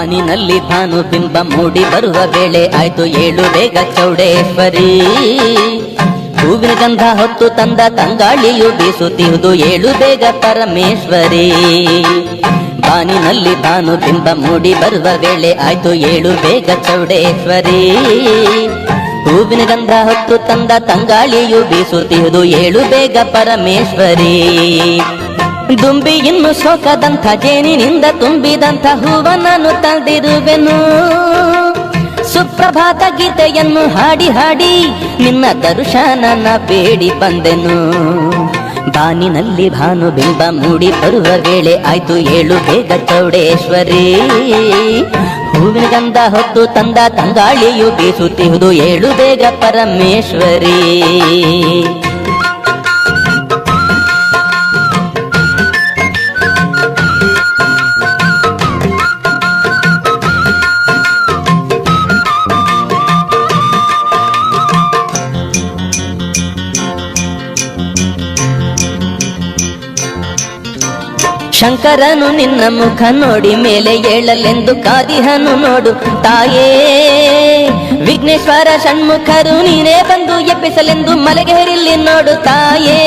ಬಾನಿನಲ್ಲಿ ಭಾನು ಬಿಂಬ ಮೂಡಿ ಬರುವ ವೇಳೆ ಆಯ್ತು ಏಳು ಬೇಗ ಚೌಡೇಶ್ವರಿ. ಹೂವಿನ ಗಂಧ ಹೊತ್ತು ತಂದ ತಂಗಾಳಿಯು ಬೀಸುತ್ತಿಹುದು ಏಳು ಬೇಗ ಪರಮೇಶ್ವರಿ. ಬಾನಿನಲ್ಲಿ ಭಾನು ಬಿಂಬ ಮೂಡಿ ಬರುವ ವೇಳೆ ಆಯ್ತು ಏಳು ಬೇಗ ಚೌಡೇಶ್ವರಿ. ಹೂವಿನ ಗಂಧ ಹೊತ್ತು ತಂದ ತಂಗಾಳಿಯು ಬೀಸುತ್ತಿಹುದು ಏಳು ಬೇಗ ಪರಮೇಶ್ವರಿ. ದುಂಬಿ ಇನ್ನು ಶೋಕದಂಥ ಜೇನಿನಿಂದ ತುಂಬಿದಂಥ ಹೂವ ನಾನು ತಂದಿರುವೆನು. ಸುಪ್ರಭಾತ ಗೀತೆಯನ್ನು ಹಾಡಿ ಹಾಡಿ ನಿನ್ನ ದರ್ಶನನ ಬೇಡಿ ಬಂದೆನು. ಬಾನಿನಲ್ಲಿ ಭಾನು ಬಿಂಬ ಮೂಡಿ ಬರುವ ವೇಳೆ ಆಯ್ತು ಏಳು ಬೇಗ ಚೌಡೇಶ್ವರಿ. ಹೂವಿನ ಗಂಧ ಹೊತ್ತು ತಂದ ತಂಗಾಳಿಯು ಬೀಸುತ್ತಿಹುದು ಏಳು ಬೇಗ ಪರಮೇಶ್ವರಿ. ಶಂಕರನು ನಿನ್ನ ಮುಖ ನೋಡಿ ಮೇಲೆ ಏಳಲೆಂದು ಕಾದಿಹನು ನೋಡು ತಾಯೇ. ವಿಘ್ನೇಶ್ವರ ಷಣ್ಮುಖರು ನೀನೇ ಬಂದು ಎಬ್ಬಿಸಲೆಂದು ಮಲಗೇರಿಲ್ಲಿ ನೋಡು ತಾಯೇ.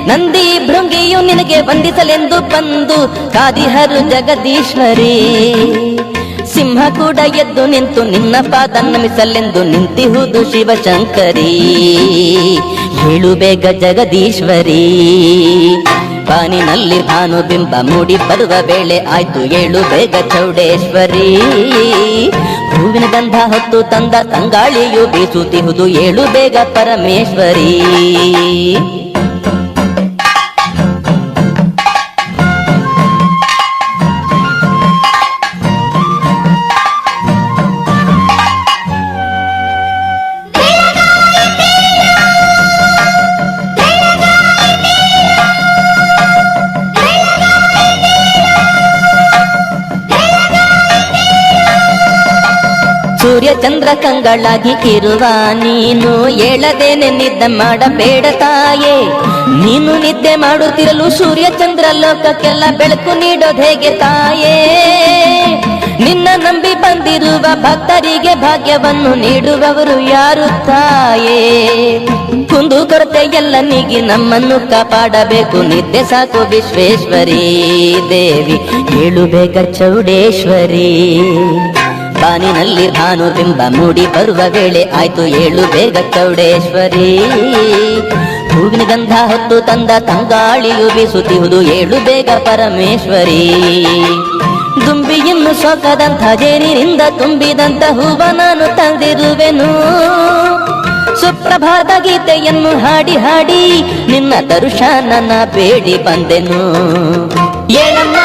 ನಂದಿ ಭೃಂಗಿಯು ನಿನಗೆ ವಂದಿಸಲೆಂದು ಬಂದು ಕಾದಿಹರು ಜಗದೀಶ್ವರಿ. ಸಿಂಹ ಕೂಡ ಎದ್ದು ನಿಂತು ನಿನ್ನ ಪಾದ ನಮಿಸಲೆಂದು ನಿಂತಿಹುದು ಶಿವಶಂಕರಿ. ಏಳು ಬೇಗ ಜಗದೀಶ್ವರಿ. ಬಾನಿನಲ್ಲಿ ಭಾನು ಬಿಂಬ ಮೂಡಿ ಬರುವ ವೇಳೆ ಆಯ್ತು ಏಳು ಬೇಗ ಚೌಡೇಶ್ವರಿ. ಹೂವಿನ ಗಂಧ ಹೊತ್ತು ತಂದ ತಂಗಾಳಿಯು ಬೀಸುತ್ತಿಹುದು ಏಳು ಬೇಗ ಪರಮೇಶ್ವರಿ. ಸೂರ್ಯ ಚಂದ್ರ ಕಂಗಳಾಗಿ ಇರುವ ನೀನು ಏಳದೇನೆ ನಿದ್ದೆ ಮಾಡಬೇಡ ತಾಯೇ. ನೀನು ನಿದ್ದೆ ಮಾಡುತ್ತಿರಲು ಸೂರ್ಯ ಚಂದ್ರ ಲೋಕಕ್ಕೆಲ್ಲ ಬೆಳಕು ನೀಡೋದು ಹೇಗೆ ತಾಯೇ. ನಿನ್ನ ನಂಬಿ ಬಂದಿರುವ ಭಕ್ತರಿಗೆ ಭಾಗ್ಯವನ್ನು ನೀಡುವವರು ಯಾರು ತಾಯೇ. ಕುಂದು ಕೊರತೆ ಎಲ್ಲ ನೀಗಿ ನಮ್ಮನ್ನು ಕಾಪಾಡಬೇಕು ನಿದ್ದೆ ಸಾಕು ವಿಶ್ವೇಶ್ವರಿ ದೇವಿ. ಏಳು ಬೇಗ ಚೌಡೇಶ್ವರಿ. ಬಾನಿನಲ್ಲಿ ಭಾನು ಬಿಂಬ ಮೂಡಿ ಬರುವ ವೇಳೆ ಆಯ್ತು ಏಳು ಬೇಗ ಚೌಡೇಶ್ವರಿ. ಹೂವಿನ ಗಂಧ ಹೊತ್ತು ತಂದ ತಂಗಾಳಿಯು ಬೀಸುತ್ತಿಹುದು ಏಳು ಬೇಗ ಪರಮೇಶ್ವರಿ. ದುಂಬಿ ಇನ್ನು ಶೋಕದಂಥ ಜೇನಿನಿಂದ ತುಂಬಿದಂಥ ಹೂವ ನಾನು ತಂದಿರುವೆನು. ಸುಪ್ರಭಾತ ಗೀತೆಯನ್ನು ಹಾಡಿ ಹಾಡಿ ನಿನ್ನ ದರ್ಶನನ ಬೇಡಿ ಬಂದೆನು. ಏಳಮ್ಮ